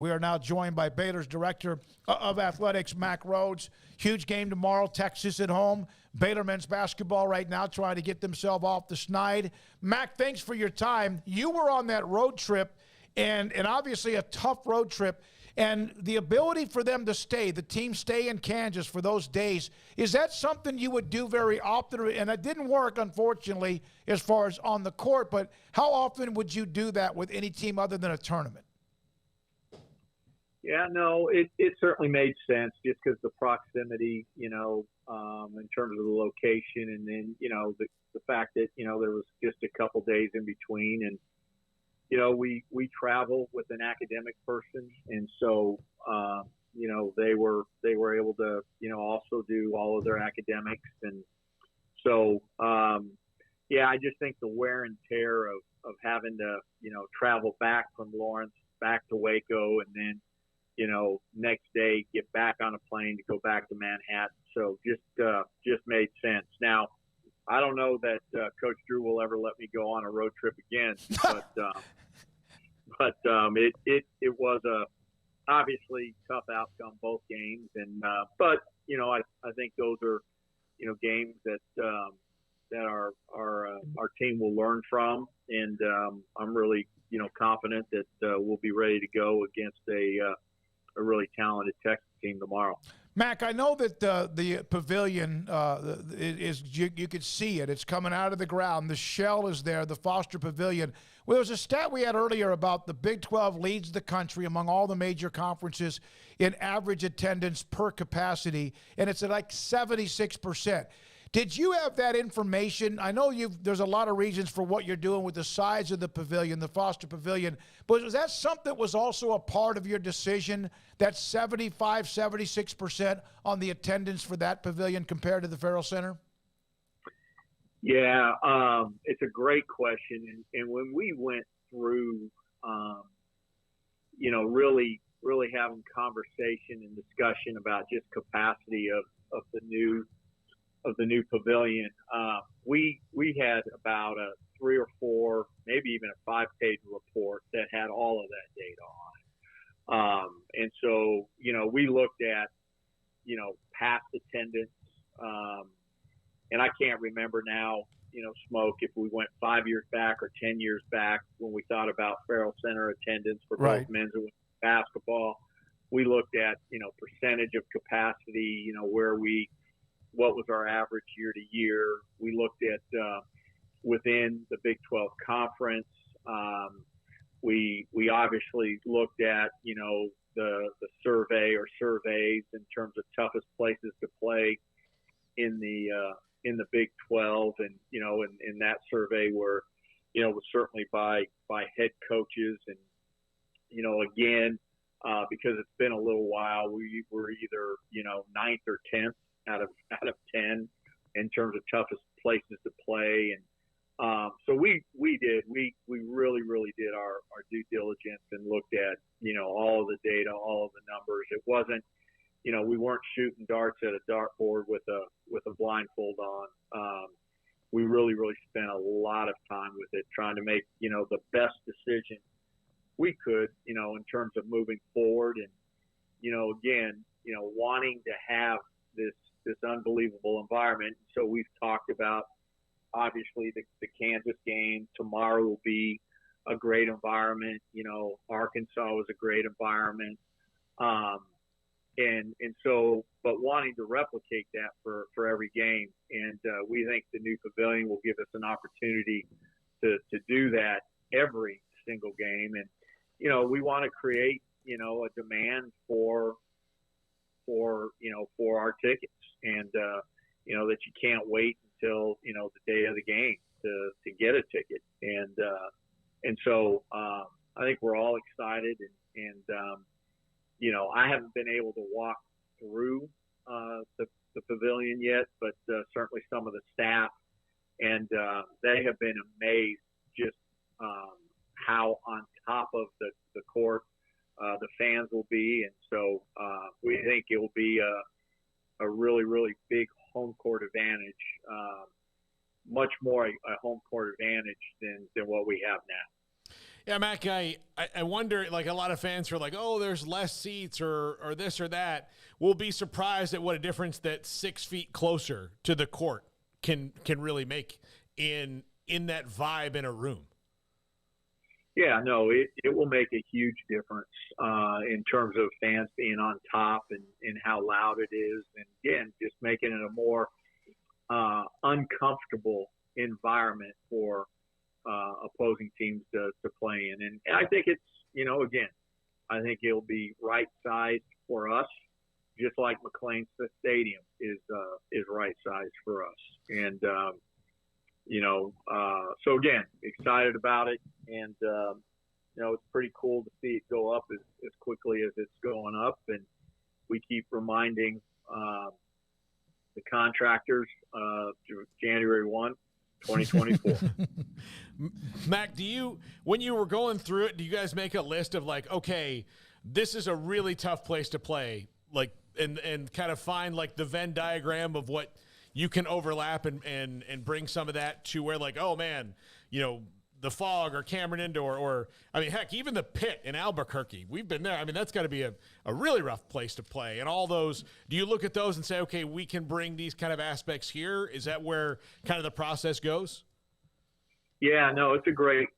We are now joined by Baylor's Director of Athletics, Mack Rhoades. Huge game tomorrow, Texas at home. Baylor men's basketball right now trying to get themselves off the schneid. Mack, thanks for your time. You were on that road trip, and obviously a tough road trip, and the ability for them to stay, the team stay in Kansas for those days, is that something you would do very often? And it didn't work, unfortunately, as far as on the court, but how often would you do that with any team other than a tournament? Yeah, no, it certainly made sense just because the proximity, in terms of the location, and then, the fact that, there was just a couple days in between. And, we travel with an academic person. And so, they were able to, also do all of their academics. And so, I just think the wear and tear of having to, travel back from Lawrence back to Waco, and then, next day get back on a plane to go back to Manhattan. So just made sense. Now, I don't know that Coach Drew will ever let me go on a road trip again, but it was a obviously tough outcome both games, and but I think those are games that our team will learn from, and I'm really confident that we'll be ready to go against a really talented Texas team tomorrow. Mack, I know that the pavilion is you could see it. It's coming out of the ground. The shell is there, the Foster Pavilion. Well, there was a stat we had earlier about the Big 12 leads the country among all the major conferences in average attendance per capacity, and it's at like 76%. Did you have that information? I know there's a lot of reasons for what you're doing with the size of the pavilion, the Foster Pavilion, but was that something that was also a part of your decision, that 75, 76% on the attendance for that pavilion compared to the Ferrell Center? Yeah, it's a great question. And when we went through, really having conversation and discussion about just capacity of the new pavilion, we had about a 3 or 4, maybe even a 5-page report that had all of that data on it. And so, we looked at, past attendance, and I can't remember now, Smoke, if we went 5 years back or 10 years back when we thought about Ferrell Center attendance for both men's and women's basketball. We looked at, percentage of capacity, what was our average year to year. We looked at within the Big 12 conference. We obviously looked at, the survey or surveys in terms of toughest places to play in the Big 12. And, in that survey were, was certainly by head coaches. And, again, because it's been a little while, we were either, 9th or 10th out of 10 in terms of toughest places to play. And so we really did our due diligence and looked at, all of the data, all of the numbers. It wasn't, we weren't shooting darts at a dartboard with a blindfold on. We really spent a lot of time with it, trying to make, the best decision we could, in terms of moving forward. And, again, wanting to have this unbelievable environment. So we've talked about, obviously, the Kansas game tomorrow will be a great environment. Arkansas was a great environment. And so, but wanting to replicate that for every game. And we think the new pavilion will give us an opportunity to do that every single game. And, we want to create, a demand for our tickets, and that you can't wait until the day of the game to get a ticket. And so I think we're all excited, and I haven't been able to walk through the pavilion yet, but certainly some of the staff, and they have been amazed just how on top of the court the fans will be. And so we think it will be a really big home court advantage, much more a home court advantage than what we have now. Yeah, Mac, I wonder, like a lot of fans are like, oh, there's less seats or this or that. We'll be surprised at what a difference that 6 feet closer to the court can really make in that vibe in a room. Yeah, no, it will make a huge difference in terms of fans being on top and how loud it is. And, again, just making it a more uncomfortable environment for opposing teams to play in. And I think it's, again, I think it'll be right-sized for us, just like McLean Stadium is right-sized for us. And, so again, excited about it. And, it's pretty cool to see it go up as quickly as it's going up. And we keep reminding the contractors January 1, 2024. Mac, when you were going through it, do you guys make a list of like, okay, this is a really tough place to play, like, and kind of find like the Venn diagram of what you can overlap and bring some of that to where, like, oh man, the Fog or Cameron Indoor, or I mean, heck, even the Pit in Albuquerque, we've been there. I mean, that's got to be a really rough place to play. And all those, do you look at those and say, okay, we can bring these kind of aspects here? Is that where kind of the process goes? Yeah, no, it's a great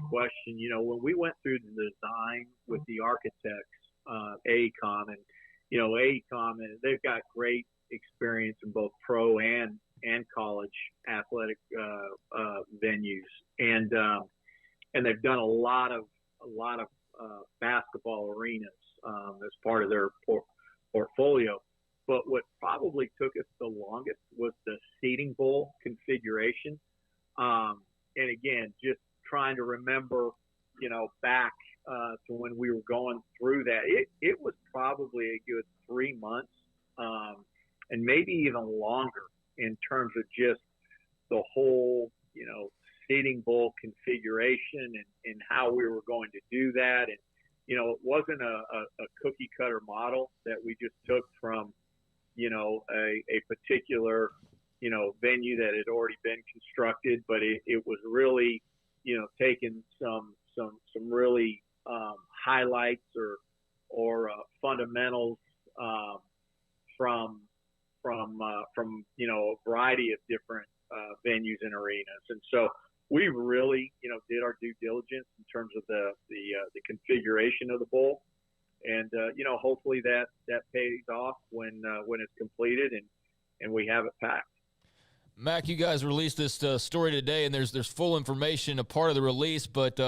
question. When we went through the design with the architects, AECOM, and AECOM, and they've got great experience in both pro and college athletic venues, and they've done a lot of basketball arenas as part of their portfolio. But what probably took us the longest was the seating bowl configuration. And again, just trying to remember, back to when we were going through that, it was probably a good 3 months, and maybe even longer in terms of just the whole, seating bowl configuration and how we were going to do that. And, it wasn't a cookie cutter model that we just took from, a particular, venue that had already been constructed, but it was really, taking some really highlights or fundamentals from a variety of different venues and arenas. And so we really did our due diligence in terms of the configuration of the bowl, and hopefully that pays off when it's completed and we have it packed. Mac, you guys released this story today, and there's full information, a part of the release, but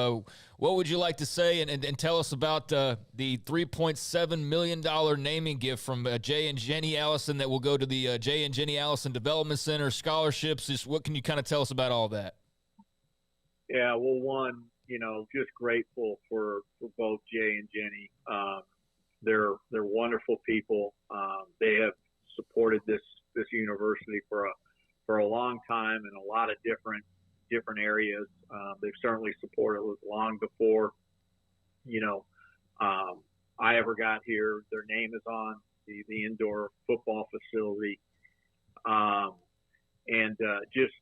what would you like to say and tell us about the $3.7 million naming gift from Jay and Jenny Allison that will go to the Jay and Jenny Allison Development Center, scholarships? Just what can you kind of tell us about all that? Yeah, well, one, just grateful for both Jay and Jenny. They're wonderful people. They have supported this university for a long time in a lot of different areas. They've certainly supported us long before, I ever got here. Their name is on the indoor football facility. And just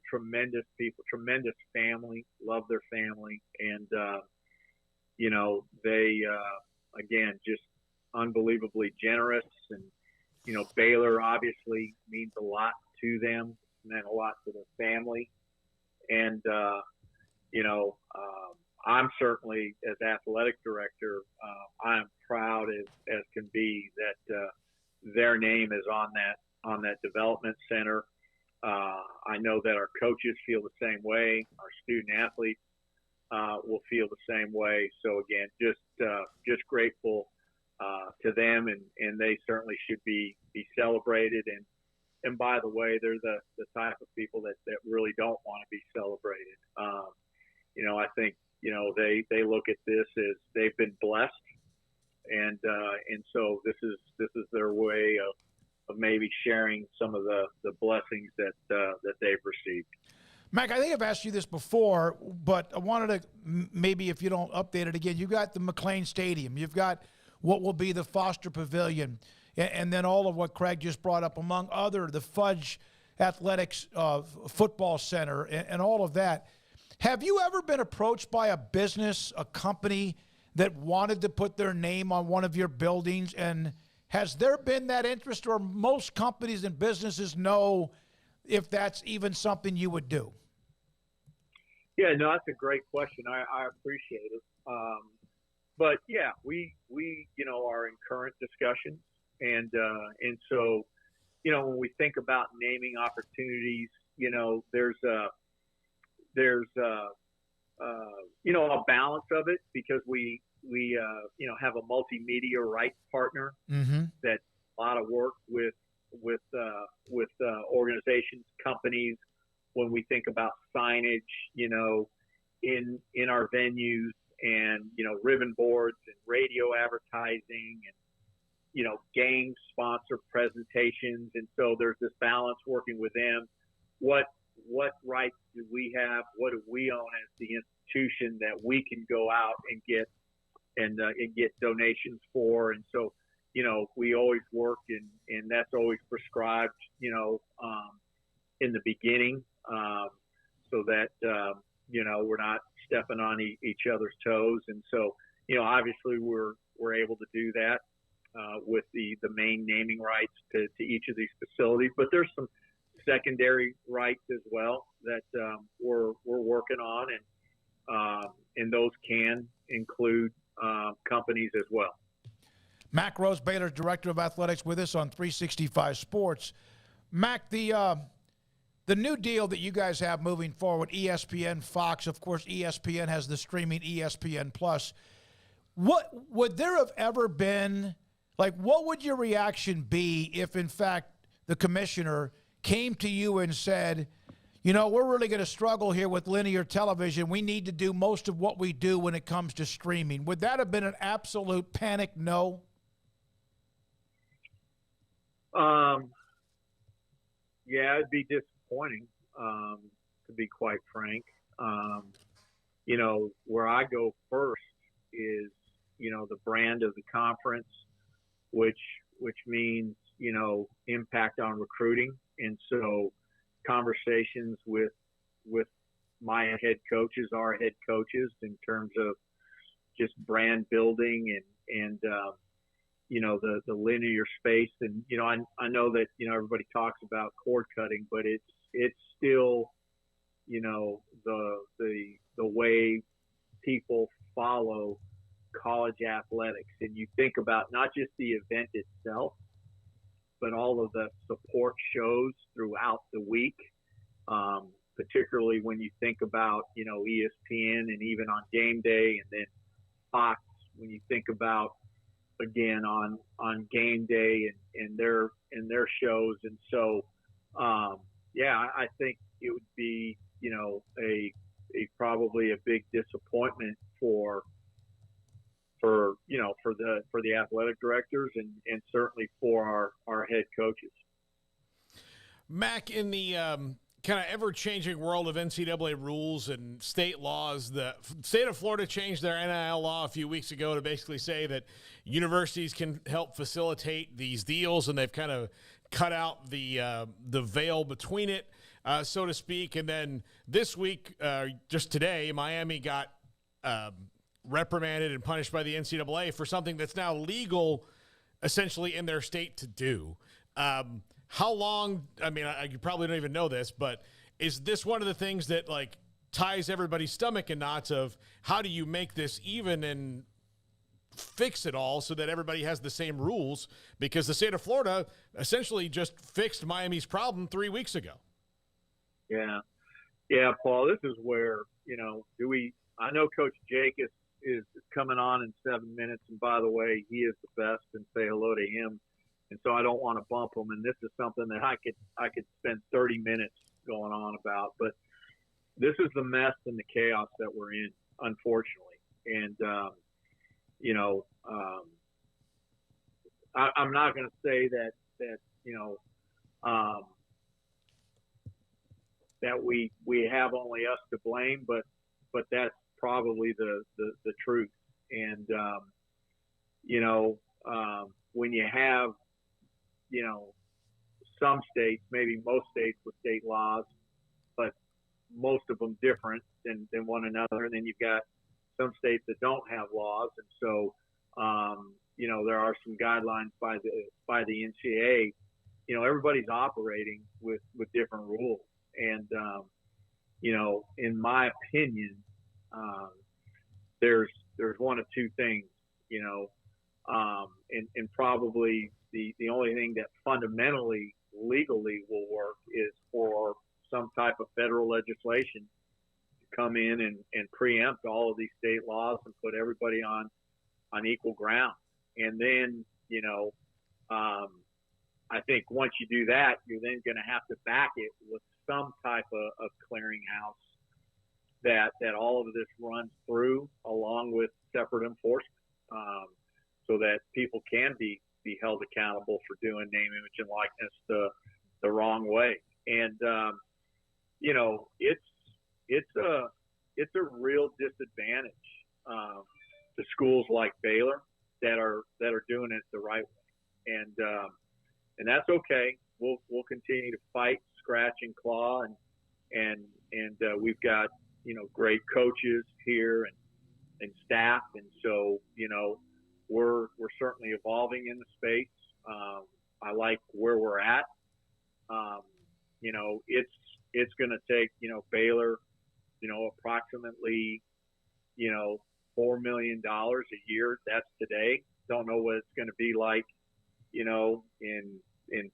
tremendous people, tremendous family, love their family. And, they, again, just unbelievably generous. And, Baylor obviously means a lot to them, meant a lot to their family. And, I'm certainly, as athletic director, I am proud as can be that their name is on that development center. I know that our coaches feel the same way. Our student athletes will feel the same way. So again, just grateful to them, and they certainly should be celebrated. And by the way, they're the type of people that really don't want to be celebrated. I think they look at this as they've been blessed, and so this is their way of maybe sharing some of the blessings that they've received. Mac, I think I've asked you this before, but I wanted to maybe, if you don't update it again, you've got the McLean Stadium, you've got what will be the Foster Pavilion, and then all of what Craig just brought up, among other, the Fudge Athletics Football Center, and all of that. Have you ever been approached by a business, a company that wanted to put their name on one of your buildings? And has there been that interest, or most companies and businesses know if that's even something you would do? Yeah, no, that's a great question. I appreciate it. But yeah, we are in current discussions, and so when we think about naming opportunities, there's a balance of it, because we have a multimedia rights partner that a lot of work with organizations, companies, when we think about signage, in our venues, and ribbon boards and radio advertising, and game sponsor presentations. And so there's this balance working with them. What rights do we have? What do we own as the institution that we can go out and get donations for? And so we always work, and that's always prescribed in the beginning, so that we're not stepping on each other's toes. And so obviously we're able to do that with the main naming rights to each of these facilities, but there's some secondary rights as well that we're working on, and those can include companies as well. Mack Rhoades, Baylor Director of Athletics, with us on 365 Sports. Mack, the new deal that you guys have moving forward, ESPN, Fox, of course, ESPN has the streaming ESPN Plus. What would there have ever been, what would your reaction be if, in fact, the commissioner came to you and said, we're really going to struggle here with linear television. We need to do most of what we do when it comes to streaming? Would that have been an absolute panic no? Yeah, it'd be disappointing, to be quite frank. Where I go first is, the brand of the conference, which means, impact on recruiting. And so conversations with my head coaches, our head coaches, in terms of just brand building and the linear space. And, I know that, everybody talks about cord cutting, but it's still, the way people follow college athletics. And you think about not just the event itself, but all of the support shows throughout the week, particularly when you think about, ESPN, and even on game day, and then Fox, when you think about, again, on game day and their shows. And so, I think it would be, probably a big disappointment for the athletic directors, and certainly for our head coaches. Mack, in the kind of ever-changing world of NCAA rules and state laws, the state of Florida changed their NIL law a few weeks ago to basically say that universities can help facilitate these deals, and they've kind of cut out the veil between it, so to speak. And then this week, just today, Miami got reprimanded and punished by the NCAA for something that's now legal, essentially, in their state to do. How long, you probably don't even know this, but is this one of the things that, ties everybody's stomach in knots of how do you make this even and fix it all so that everybody has the same rules? Because the state of Florida essentially just fixed Miami's problem 3 weeks ago. Yeah, Paul, this is where, I know Coach Jake is coming on in 7 minutes, and by the way, he is the best, and say hello to him. And so I don't want to bump him. And this is something that I could spend 30 minutes going on about. But this is the mess and the chaos that we're in, unfortunately. And I'm not going to say that we have only us to blame, but that's probably the truth. And when you have some states, maybe most states with state laws, but most of them different than one another. And then you've got some states that don't have laws. And so, there are some guidelines by the NCAA. Everybody's operating with different rules. And, in my opinion, there's one of two things, and probably the only thing that fundamentally legally will work is for some type of federal legislation to come in and preempt all of these state laws and put everybody on equal ground. And then, I think once you do that, you're then going to have to back it with some type of clearinghouse that all of this runs through, along with separate enforcement, so that people can be held accountable for doing name, image, and likeness the wrong way. And it's a real disadvantage to schools like Baylor that are doing it the right way. And that's okay. We'll continue to fight, scratch, and claw, and we've got great coaches here and staff, and so we're certainly evolving in the space. I like where we're at. It's going to take Baylor approximately $4 million a year. That's today. Don't know what it's going to be like in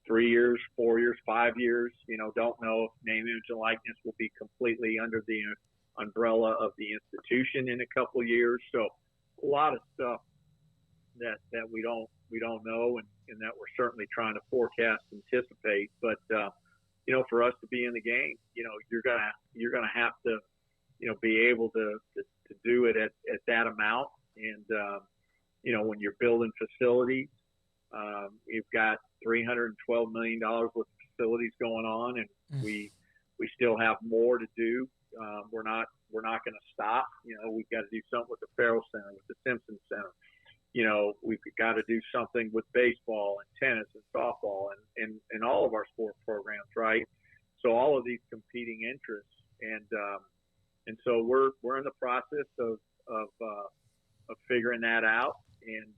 3 years, 4 years, 5 years. Don't know if name, image, and likeness will be completely under the umbrella of the institution in a couple of years. So a lot of stuff that we don't know, and that we're certainly trying to forecast, anticipate. But for us to be in the game, you're gonna have to be able to do it at that amount. And when you're building facilities, you've got $312 million worth of facilities going on, and we still have more to do. We're not going to stop. We've got to do something with the Ferrell Center, with the Simpson Center. We've got to do something with baseball and tennis and softball and all of our sport programs, right? So all of these competing interests, and so we're in the process of figuring that out and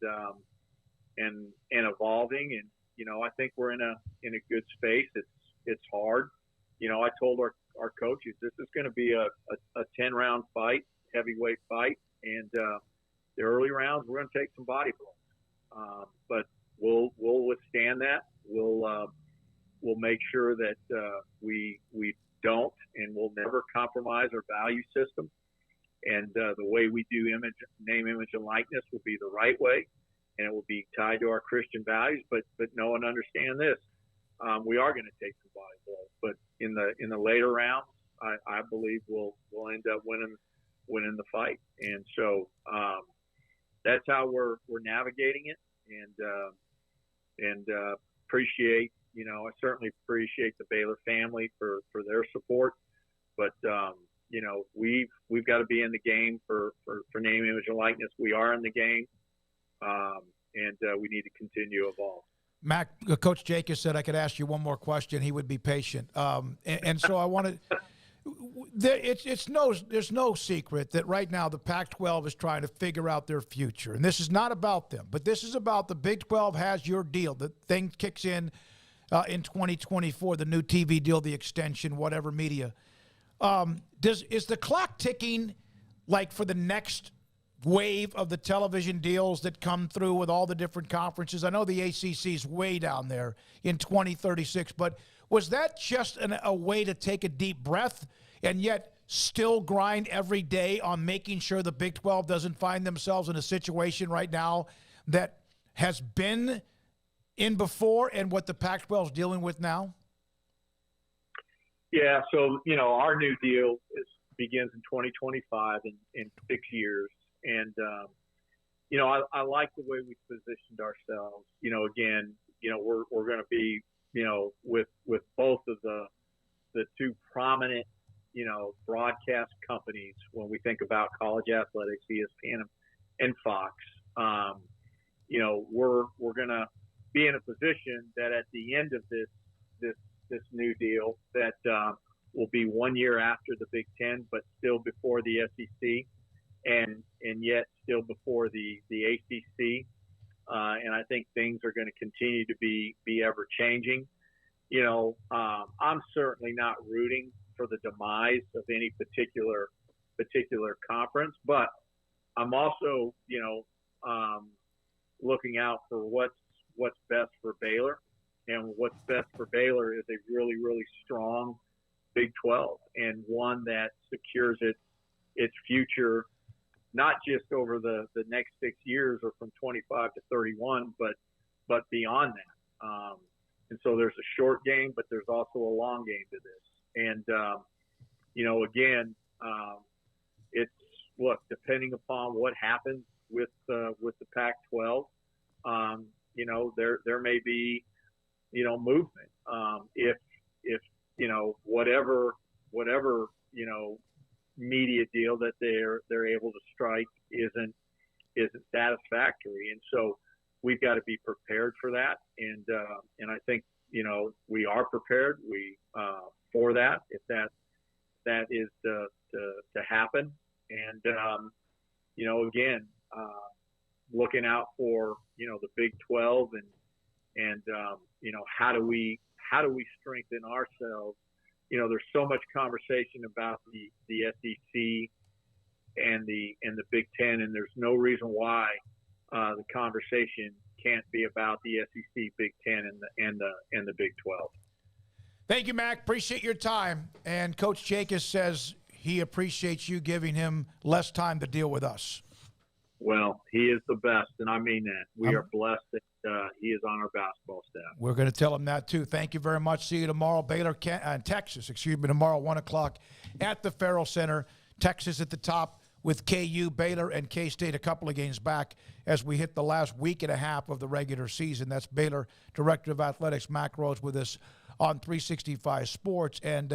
evolving. And I think we're in a good space. It's hard. I told our coaches this is going to be a 10-round fight, heavyweight fight, and the early rounds we're going to take some body blows, but we'll withstand that. We'll make sure that we don't, and we'll never compromise our value system. And the way we do name, image, and likeness will be the right way, and it will be tied to our Christian values. But know and understand this: we are going to take some body blows, but in the later rounds, I believe we'll end up winning the fight. And so that's how we're navigating it, and appreciate. I certainly appreciate the Baylor family for their support, but we've got to be in the game for name, image, and likeness. We are in the game, and we need to continue to evolve. Mack, Coach Jacobs said I could ask you one more question. He would be patient, and so I wanted. There's no secret that right now the Pac-12 is trying to figure out their future, and this is not about them, but this is about the Big 12 has your deal. The thing kicks in 2024, the new TV deal, the extension, whatever media. Is the clock ticking like for the next wave of the television deals that come through with all the different conferences? I know the ACC is way down there in 2036, but was that just a way to take a deep breath and yet still grind every day on making sure the Big 12 doesn't find themselves in a situation right now that has been in before and what the Pac-12 is dealing with now? Yeah, so, our new deal begins in 2025 in 6 years. And, I like the way we positioned ourselves. Again, we're going to be, with both of the two prominent, broadcast companies when we think about college athletics, ESPN and Fox. We're going to be in a position that at the end of this new deal that will be 1 year after the Big Ten, but still before the SEC, and yet still before the ACC. And I think things are going to continue to be ever changing. You know, I'm certainly not rooting for the demise of any particular conference, but I'm also, you know, looking out for what's best for Baylor, and what's best for Baylor is a really, really strong Big 12, and one that secures its future, not just over the next 6 years or from 25 to 31, but beyond that. And so there's a short game, but there's also a long game to this. And, you know, again, it's, look, depending upon what happens with the Pac-12, you know, there may be, you know, movement. If you know, whatever, you know, media deal that they're able to strike isn't satisfactory. And so we've got to be prepared for that. And I think, you know, we are prepared for that, if that is to happen. And, you know, again, looking out for, you know, the Big 12 and you know, how do we strengthen ourselves? You know, there's so much conversation about the SEC and the Big Ten, and there's no reason why the conversation can't be about the SEC, Big Ten, and the Big 12. Thank you, Mack. Appreciate your time. And Coach Jacobs says he appreciates you giving him less time to deal with us. Well, he is the best, and I mean that. We are blessed that he is on our basketball staff. We're going to tell him that, too. Thank you very much. See you tomorrow. Texas, tomorrow, 1 o'clock at the Ferrell Center. Texas at the top with KU, Baylor, and K-State a couple of games back as we hit the last week and a half of the regular season. That's Baylor Director of Athletics, Mack Rhoades, with us on 365 Sports. And